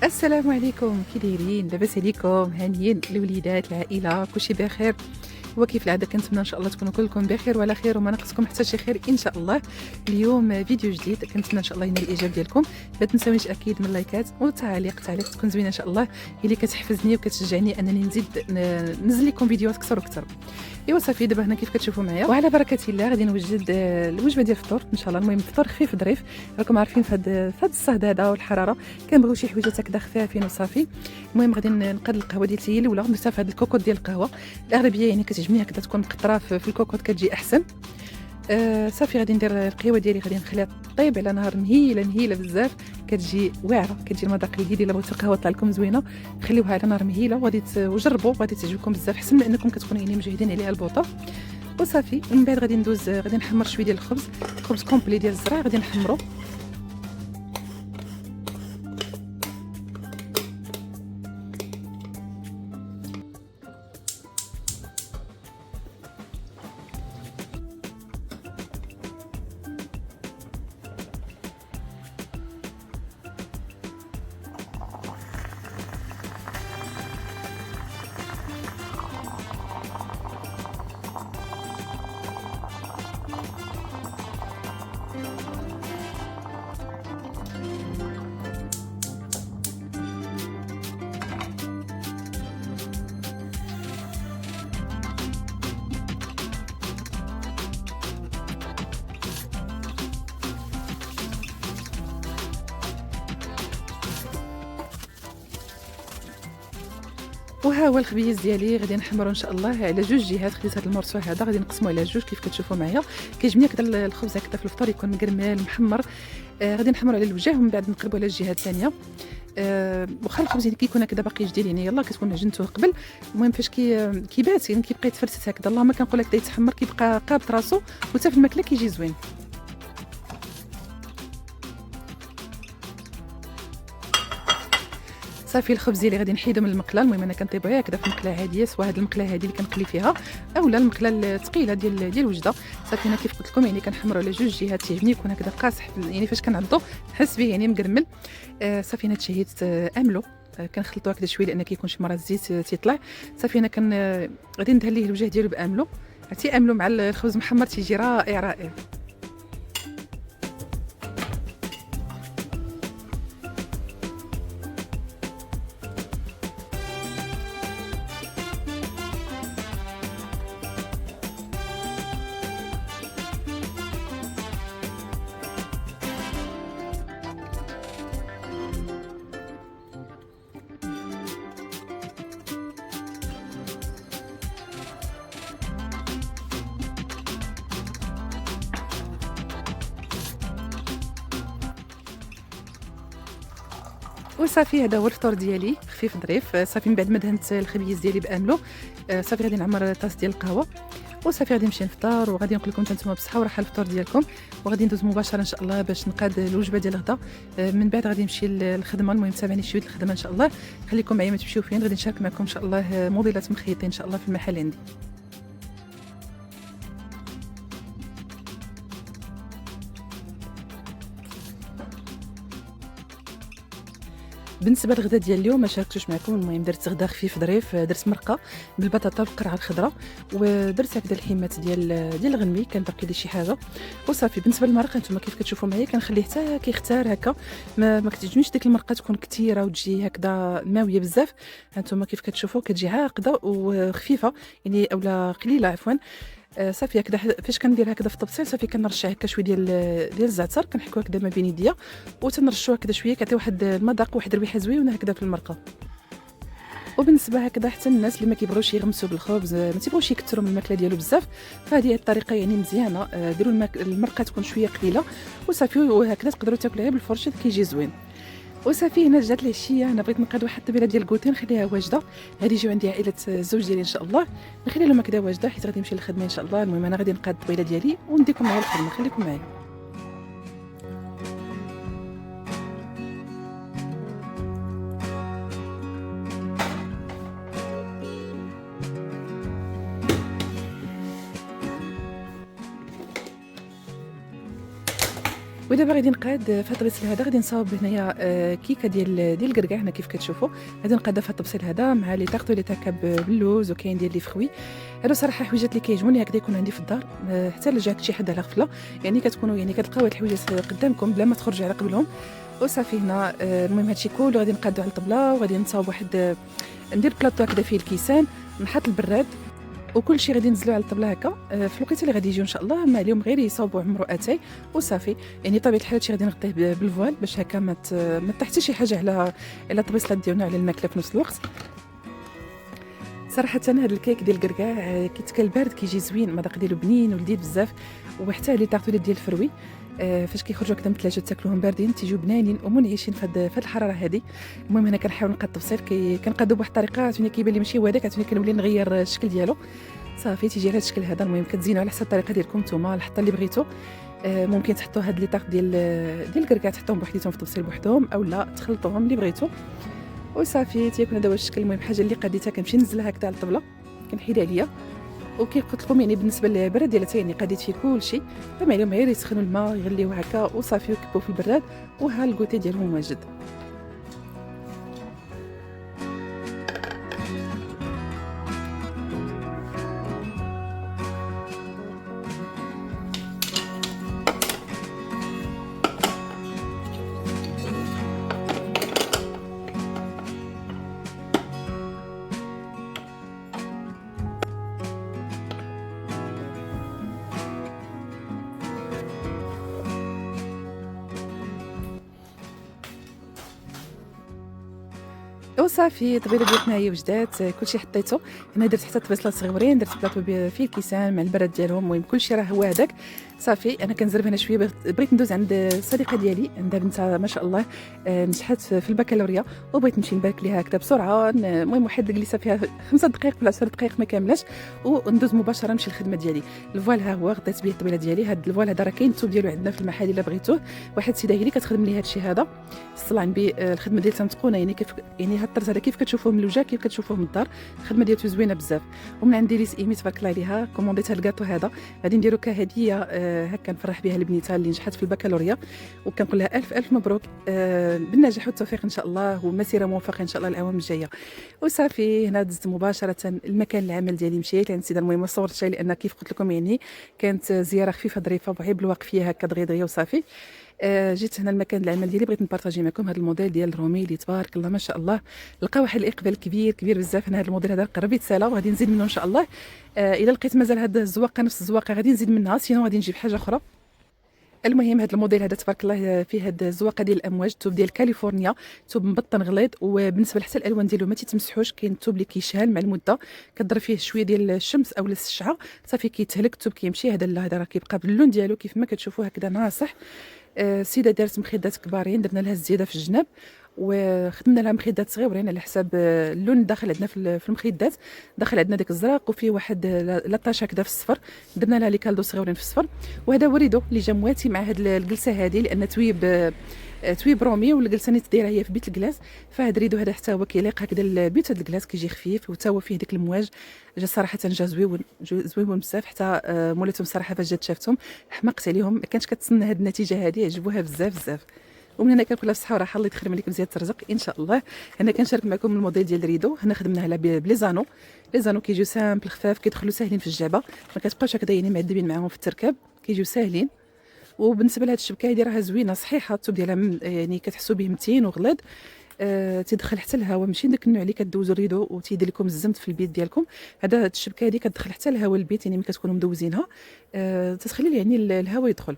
السلام عليكم، كي دايرين؟ لاباس عليكم؟ هانيين الوليدات، العائلة، كلشي بخير؟ وكيف العادة كنتمنى إن شاء الله تكونوا كلكم بخير وعلى خير وما ناقصكم حتى شي خير إن شاء الله. اليوم فيديو جديد كنتمنى إن شاء الله ينال الإعجاب ديالكم. ما تنساوش أكيد من اللايكات والتعاليق تكون زوينة إن شاء الله، هي اللي كتحفزني وكتشجعني أنني نزيد ننزل لكم فيديوهات أكثر وأكثر. ايوا صافي دابا هنا كيف كتشوفوا معايا وعلى بركه الله غادي نوجد الوجبه ديال الفطور ان شاء الله. المهم فطور خفيف ظريف، راكم عارفين في هذا الصهد هذا والحراره كنبغيو شي حويجات هكذا خفافين وصافي. المهم غادي نقاد القهوه ديالي هي الاولى، درتها في هذا الكوكوط ديال القهوه. الاغلبيه يعني كتعجبني هكذا تكون مقطره في الكوكوط كتجي احسن. صافي غادي ندير القهوه ديالي، غادي نخليها طيب على نهار مهيله بزاف، كتجي واعره، كتجي المذاق اللي الا بغيتو القهوه طلع لكم زوينه خليوها على نار مهيله وغادي وجربوا غادي تعجبكم بزاف، احسن من انكم كتكونوا يعني مجهدين عليها البوطه. وصافي من بعد غادي ندوز غادي نحمر شويه ديال الخبز كومبلي ديال الزرع غادي نحمرو. وها هو الخبيز ديالي غادي نحمرو ان شاء الله على جوج جهات. خديت هذا المرصوع هذا غادي نقسمو على جوج كيف كتشوفوا معايا. كيعجبني هكذا الخبز هكذا في الفطور يكون مقرمل محمر. غادي نحمرو على الوجه ومن بعد نقلبو على الجهه الثانيه. واخا الخبز يعني كيكون هكذا باقي جديد يعني يلاه كتكون عجنتوه قبل. المهم فاش كيبات يعني كيبقى يتفرتت هكذا، اللهم كنقول لك بدا يتحمر كيبقى قابط راسو وحتى في الماكله كيجي زوين. صافي الخبز ديالي غادي نحيدو من المقله. المهم انا كنطيبها هكذا في مقله عاديه، سواء هاد المقله هذه اللي كنقلي فيها اولا المقله الثقيله ديال الوجده. صافي انا كيف قلت لكم يعني كنحمروا على جوج جهات، تيعجبني يكون هكذا قاصح يعني فاش كنعضو نحس به يعني مقرمل. صافي انا تشهيت املو كنخلطو هكذا شويه لان كيكون شي مرات الزيت تيطلع. صافي انا غادي ندهن ليه الوجه ديالو باملو، عرفتي املو مع الخبز محمر تيجي رائع. وصافي هذا هو الفطور ديالي خفيف ظريف. صافي من بعد ما دهنت الخبيز ديالي باملو صافي غادي نعمر طاس ديال القهوه وصافي غادي نمشي نفطر. وغادي نقول لكم نتوما بصحه وراحه الفطور ديالكم، وغادي ندوز مباشره ان شاء الله باش نقاد الوجبه ديال الغدا. من بعد غادي نمشي للخدمه. المهم تابعني شويه الخدمه ان شاء الله، خليكم معايا ما تمشيو فين. غادي نشارك معكم ان شاء الله موديلات مخيطين ان شاء الله في المحل عندي. بالنسبه للغدا ديال اليوم ما شاركتوش معكم. المهم درت غدا خفيف ظريف، درت مرقه بالبطاطا والقرعه الخضراء، ودرت هكذا الحمات ديال الغنمي كان باقي لي شي حاجه وصافي. بالنسبه للمرق انتما كيف كتشوفوا معايا كنخليه حتى كيختار هكا، ما كتعجبنيش ديك المرقه تكون كثيره وتجي هكذا ماويه بزاف. انتما كيف كتشوفوا كتجي عاقده وخفيفه يعني اولا قليله عفوا. صافي هكذا فاش كندير هكذا في الطبسيل صافي كنرشع هكا شويه ديال الزعتر كنحكو هكذا ما بين يديا وتنرشوا هكذا شويه كيعطي واحد المذاق واحد الريحه زوينه هكذا في المرقه. وبالنسبه هكذا حتى الناس اللي ما كيبغيوش يغمسوا بالخبز ما تيبغوش يكثروا من الماكله ديالو بزاف، فهذه الطريقه يعني مزيانه. ديروا المرقه تكون شويه قليله وصافي، وهكذا تقدروا تاكلوها بالفرشه كيجي زوين. وصافي هنا جات العشيه. انا بغيت نقاد واحد الطبيله ديال الكوتي نخليها واجده، غادي يجيو عندي عائله الزوج ديالي ان شاء الله، نخلي لهم هكذا واجده حيت غادي نمشي للخدمه ان شاء الله. المهم انا غادي نقاد الطبيله ديالي ونديكم معايا الخدمه، خليكم معايا. ودابا غادي نقاد في هاد الطبسيل هذا، غادي نصاوب هنايا كيكه ديال الكركاع هنا كيف كتشوفوا. غادي نقادها في هاد الطبسيل هذا مع لي طارطو لي تاكا باللوز، وكاين ديال لي فخوي. هادو صراحه حويجات اللي كيعجبوني هكذا يكون عندي في الدار، حتى الا جاك شي حد على غفله يعني كتكونوا يعني كتلقاو هاد الحويجات قدامكم بلا ما تخرجوا على قبلهم وصافي. هنا المهم هادشي كله غادي نقادو على الطبله، وغادي نصاوب واحد ندير بلاطو هكذا فيه الكيسان، نحط البراد وكل شيء غادي ننزلوه على الطبله هكا. في الوقيته اللي غادي يجيو ان شاء الله ما عليهم غير يصاوبوا عمرو اتاي وصافي. يعني طبيعه الحال هادشي غادي نغطيه بالفوال باش هكا ما تحت شي حاجه على الطبيصلات ديالنا على الماكله في نفس الوقت. صراحه هذا الكيك ديال الكركاع كيتكل بارد كيجي زوين، المذاق ديالو بنين ولذيذ بزاف. وحتى لي طارطو ديال الفروي فاش كيخرجوا هكذا من الثلاجه تاكلوهم باردين تيجيو بنانين ومنعشين في هاد الحراره هذه. المهم انا كنحاول نقاد التفصيل كنقادو بواحد الطريقه عاوتاني كيبان لي ماشي هو هذاك، عاوتاني كنولي نغير الشكل ديالو صافي تيجي على هذا الشكل هذا. المهم كتزينوا على حسب الطريقه ديالكم نتوما، الحطه اللي بغيتو. ممكن تحطوا هاد لي طارط ديال الكركاع تحطوهم بوحديتهم في الطبسيل بوحدهم، او لا تخلطوهم اللي بغيتو وصافي تيكون هذا هو الشكل. المهم حاجه اللي قاديتها كنمشي ننزلها هكذا على الطبله كنحيدها عليا، وكي قلت لكم يعني بالنسبه للبراد ديالها يعني قاديت فيه كلشي، فما عليهم غير يسخنوا الماء يغليوه هكا وصافي ويكبوا في البراد وها الكوتي ديالهم واجد. وصافي الطبيله ديالتنا هي وجدات، كلشي حطيته هنا. درت حتى طبيصلات صغيورين، درت بلاطو فيه الكيسان مع البراد ديالهم. المهم كلشي راه هو هذاك صافي. انا كنزرب هنا شويه، بغيت ندوز عند الصديقه ديالي عندها بنتها ما شاء الله نجحت في البكالوريا، وبغيت نمشي نبارك ليها هكذا بسرعه. المهم واحد الجلسه فيها 5 دقائق ولا 10 دقائق ما كاملاش، وندوز مباشره نمشي للخدمه ديالي. الفوال ها هو غطيت به الطبيله ديالي. هذا الفوال هذا راه كاين الثوب ديالو عندنا في المحل الا بغيتوه. واحد السيده هي اللي كتخدم لي هذا الشيء هذا في الصلان بي. الخدمه ديالها متقونه يعني كيف يعني هاد الطرز هذا كيف كتشوفوه من الوجه كيف كتشوفوه من الدار. الخدمه ديالته زوينه بزاف. ومن عندي ليس ايمي تبارك الله عليها كومونديتها الكاطو هذا، غادي نديرو كهديه هكا نفرح بها لبنيتها اللي نجحت في البكالوريا، وكنقول لها الف الف مبروك بالنجاح والتوفيق ان شاء الله، ومسيره موفقه ان شاء الله الاعوام الجايه. وصافي هنا دزت مباشره المكان العمل ديالي، مشيت عند السيده. المهم ما صورتش لان كيف قلت لكم يعني كانت زياره خفيفه ظريفه بغي بالواقفيه هكا دغيا وصافي. جيت هنا المكان العمل ديالي، بغيت نبارطاجي معكم هذا الموديل ديال الرومي اللي تبارك الله ما شاء الله لقى واحد الاقبال كبير كبير بزاف. انا هذا الموديل هذا قرب يتسالى وغادي نزيد منه ان شاء الله. الا لقيت مازال هذا الزواقه نفس الزواقه غادي نزيد منها، سينو غادي نجيب حاجه اخرى. المهم هذا الموديل هذا تبارك الله فيه هاد الزواقه ديال الامواج، الثوب ديال كاليفورنيا، ثوب مبطن غليظ. وبالنسبه حتى الالوان ديالو ما تيتمسحوش، كاين الثوب اللي كيشهل مع المده كضرب فيه شويه ديال الشمس او الشعه صافي كيتهلك الثوب كيمشي. هذا لا، هذا راه كيبقى باللون ديالو كيف ما كتشوفوا هكذا ناصح. السيده دارت مخدات كبارين، درنا لها الزياده في الجناب وخدمنا لها مخدات صغيورين على حساب اللون داخل عندنا في المخدات. داخل عندنا داك الزرق وفيه واحد لاطاش هكذا في الصفر، درنا لها لي كالدو صغيورين في الصفر. وهذا وريدو اللي جا مواتي مع هاد الجلسه هذه، لان تويب رومي والجلسه اللي تديرها هي في بيت الكلاس. فهاد ريدو هذا حتى هو كيليق هكذا البيت هاد الكلاس، كيجي خفيف وتا هو فيه ديك المواج. جا صراحه جا زويون بزاف. حتى مولاتهم صراحه فاش جات شافتهم حمقت عليهم، ما كانتش كتسنى هاد النتيجه هذه، عجبوها بزاف بزاف. ومن هنا كنقول لها بالصحه والراحه، الله يدخل عليكم زياده الرزق ان شاء الله. هنا كنشارك معكم الموديل ديال الريدو. هنا خدمناه على بلي زانو، لي زانو كيجيو سامبل خفاف، كيدخلوا ساهلين في الجعبه، ما كتبقاوش هكذا يعني معذبين معاهم في التركاب، كيجيو ساهلين. وبالنسبه لهاد الشبكه هذه راها زوينه صحيحه، الثوب ديالها يعني كتحسوا به متين وغليظ. تيدخل حتى الهواء، ماشي داك النوع اللي كدوزوا الريدو وتيدير لكم الزمت في البيت ديالكم. هذا الشبكه هذه كتدخل حتى الهواء البيت، يعني ملي كتكونوا مدوزينها تتخلي يعني الهواء يدخل.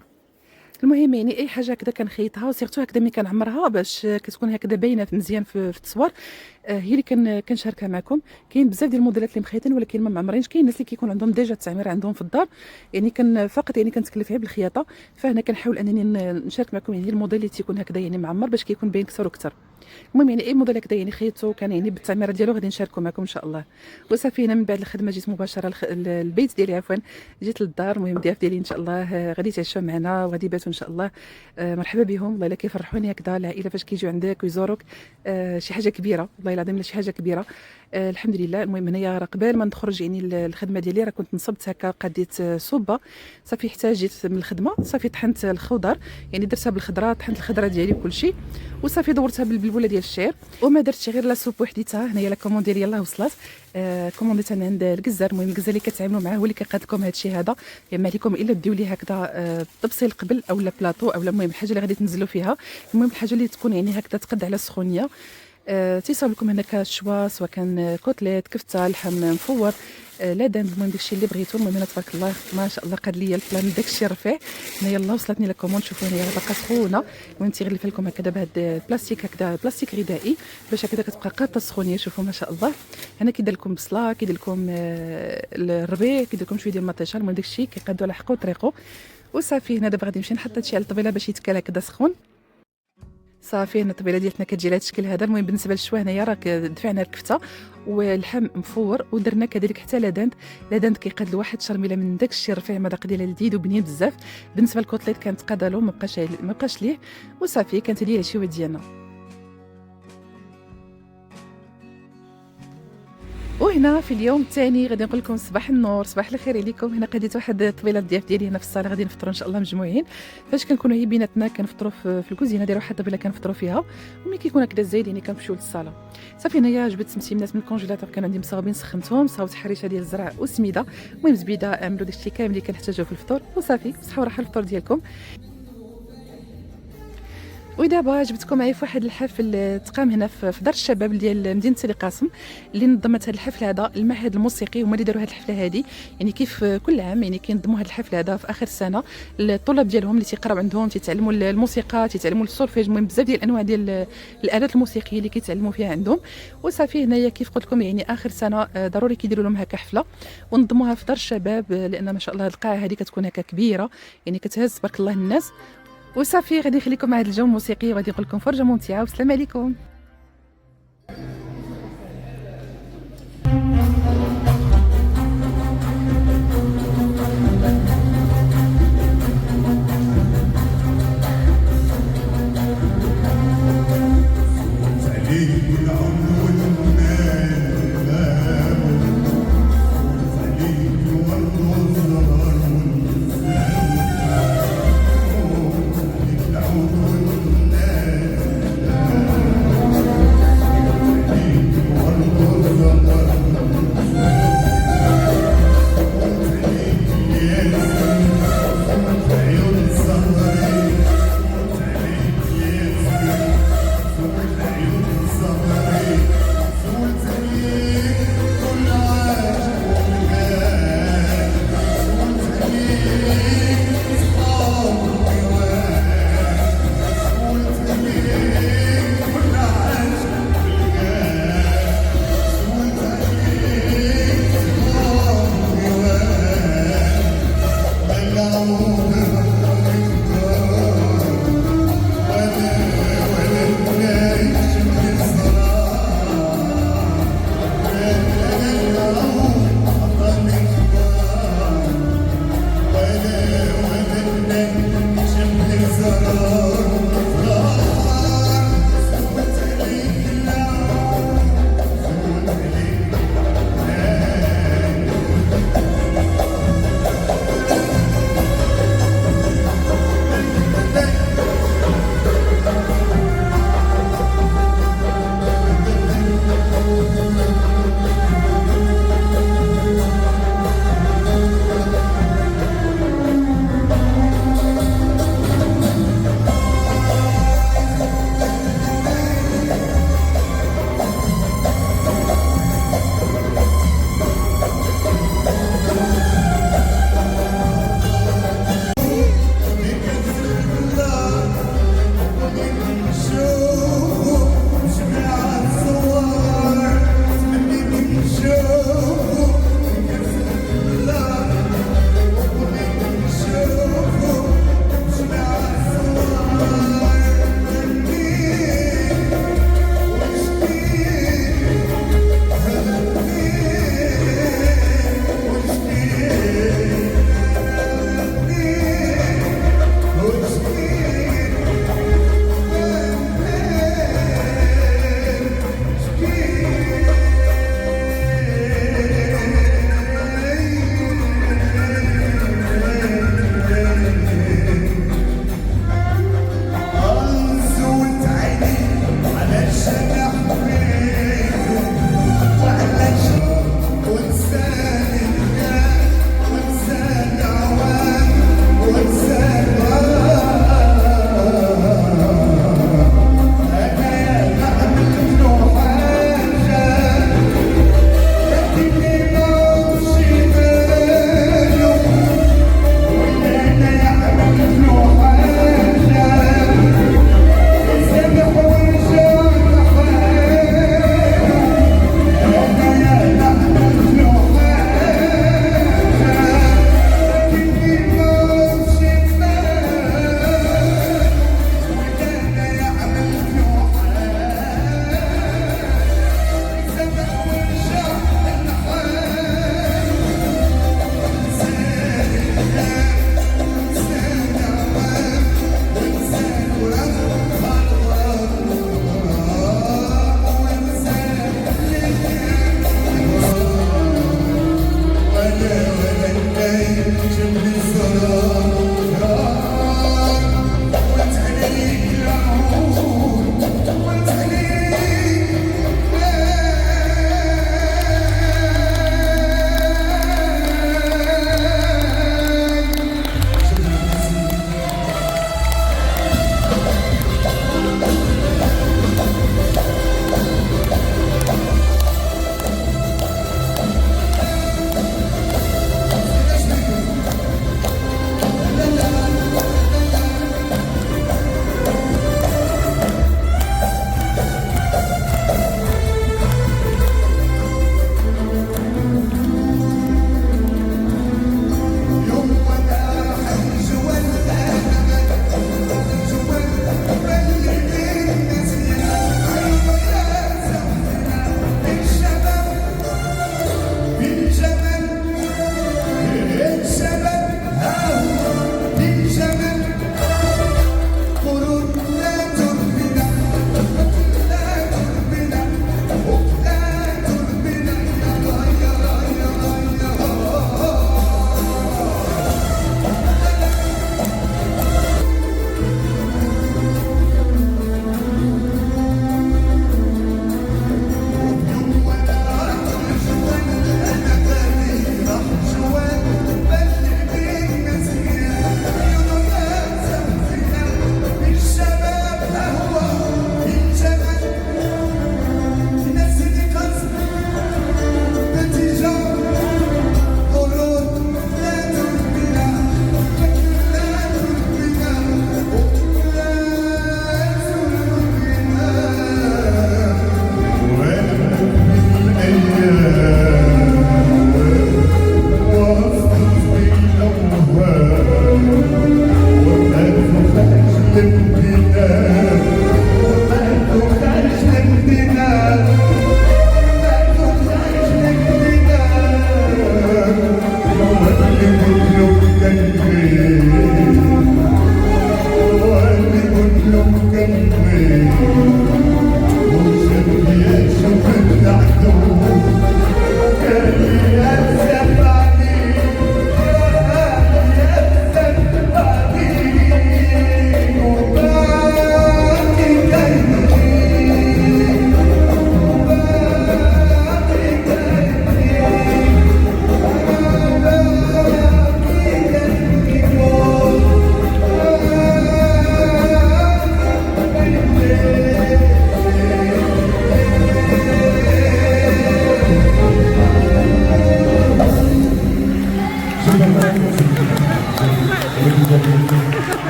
المهم يعني اي حاجه هكذا كنخيطها، وسيرتو هكذا ملي كنعمرها باش كتكون هكذا باينه مزيان في التصوير. هي اللي كنشاركها معكم. كاين بزاف ديال الموديلات اللي مخيطين ولكن ما معمرينش. كاين الناس اللي كيكون عندهم ديجا التعمير عندهم في الدار، يعني فقط يعني كنتكلف غير بالخياطه. فهنا كنحاول انني نشارك معكم يعني الموديل اللي تيكون هكذا يعني معمر باش كيكون باين اكثر واكثر. المهم يعني اي موديل هكذا يعني خيطو كان يعني بالتعميره ديالو غادي نشاركو معكم ان شاء الله. وصافي هنا من بعد الخدمه جيت مباشره البيت ديالي عفوا، جيت للدار. المهم الضياف ديالي ان شاء الله غادي يتعشاو معنا وغادي يباتوا ان شاء الله. مرحبا بهم، والله الا كيفرحوني هكذا العائله فاش كيجيو عندك ويزوروك. شي حاجه كبيره والله العظيم، شي حاجه كبيره. الحمد لله. المهم هنايا راه قبل ما نخرج يعني الخدمه ديالي راه كنت نصبت هكا قديت صوبه. صافي حتى جيت من الخدمه صافي طحنت الخضر، يعني درتها بالخضره، طحنت الخضره ديالي وكلشي، وصافي دورتها بالبلبوله ديال الشعير وما درتش غير لا سوب وحديتها. هنايا لا كوموند ديالي يلاه وصلت. كومونديتها من عند الجزار. المهم الجزار اللي كتعاملوا معاه هو اللي كيقاد لكم هذا الشيء هذا، يعني ما عليكم الا ديو ليه هكذا تبصيل قبل او لا بلاطو او المهم الحاجه اللي غادي تنزلوا فيها. المهم الحاجه اللي تكون يعني هكذا تقد على السخونيه. تيصاوب لكم هنا كشوا، سواء كان كوتليت، كفته، لحم مفور، لا دام. المهم داكشي اللي بغيتو. المهم هنا تبارك الله ما شاء الله قاد ليا الفلان داكشي رفيع. هنا يلاه وصلتني لا كوموند، شوفوا هنا باقا سخونه. المهم تيغلف لكم هكذا بهذا البلاستيك، هكذا بلاستيك غذائي باش هكذا كتبقى قاطه السخونيه. شوفوا ما شاء الله. هنا كيدير لكم بصله، كيدير لكم الربيع، كيدير لكم شويه ديال المطيشه. المهم داكشي كيقادو على حقه وطريقه. وصافي هنا دابا غادي نمشي نحط هادشي على الطبيله باش يتكال هكذا سخون. صافي هنا الطبيله ديالتنا كتجي لهذا الشكل هذا. المهم بالنسبه للشوا هنايا راه دفعنا الكفته واللحم مفور ودرنا كذلك حتى لاداند كيقاد لواحد شرميله من داك الشيء رفيع، مذاق ديالها لذيذ وبنين بزاف. بالنسبه للكوتليت كانت قادالو ما بقاش ليه. وصافي كانت هذه العشوه ديالنا. وهنا في اليوم الثاني غادي نقول لكم صباح النور، صباح الخير عليكم. هنا قديت واحد الطبيله الضياف ديالي هنا في الصاله، غادي نفطروا ان شاء الله مجموعين. فاش كنكونوا هي بيناتنا كنفطروا في الكوزينه، دايره واحد الطبيله كنفطروا فيها، وملي كيكون هكذا الزايد يعني كنمشيو للصاله. صافي هنايا جبت سمسيمنات من الكونجيلاتور، كان عندي مصاوبين سخنتهم، صاوبت حريشه ديال الزرع وسميده. المهم زبيده، عملوا داكشي كامل اللي كنحتاجوه في الفطور. وصافي صحوا راحه الفطور ديالكم. ودابا جبتكم معايا في واحد الحفل تقام هنا في دار الشباب ديال مدينه سيدي قاسم، اللي نظمت هذا الحفل هذا. المعهد الموسيقي هما اللي داروا هذه الحفله هذه، يعني كيف كل عام يعني كينظموا هذا الحفل هذا في اخر السنه. الطلاب ديالهم اللي تيقراو عندهم تيتعلموا الموسيقى، تيتعلموا السولفيج، المهم بزاف ديال الانواع ديال الالات الموسيقيه اللي كيتعلموا فيها عندهم. وصافي هنايا كيف قلت لكم يعني اخر سنه ضروري كيديروا لهم هكا حفله ونظموها في دار الشباب، لان ما شاء الله القاعه هذه كتكون هكا كبيره، يعني كتهز تبارك الله الناس. وصافي غادي نخليكم مع هذا الجو الموسيقي وغادي نقول لكم فرجه ممتعه والسلام عليكم.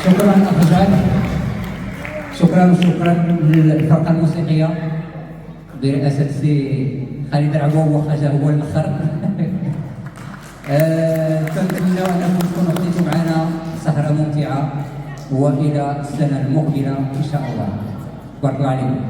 شكرا اخ جاد. شكرا للفرقه الموسيقيه برئاسه السي خالد العبوب، واخا جا هو الاخر. كنتمنى انكم تكونوا قضيتوا معنا سهره ممتعه، والى السنه المقبله ان شاء الله. بارك الله عليكم.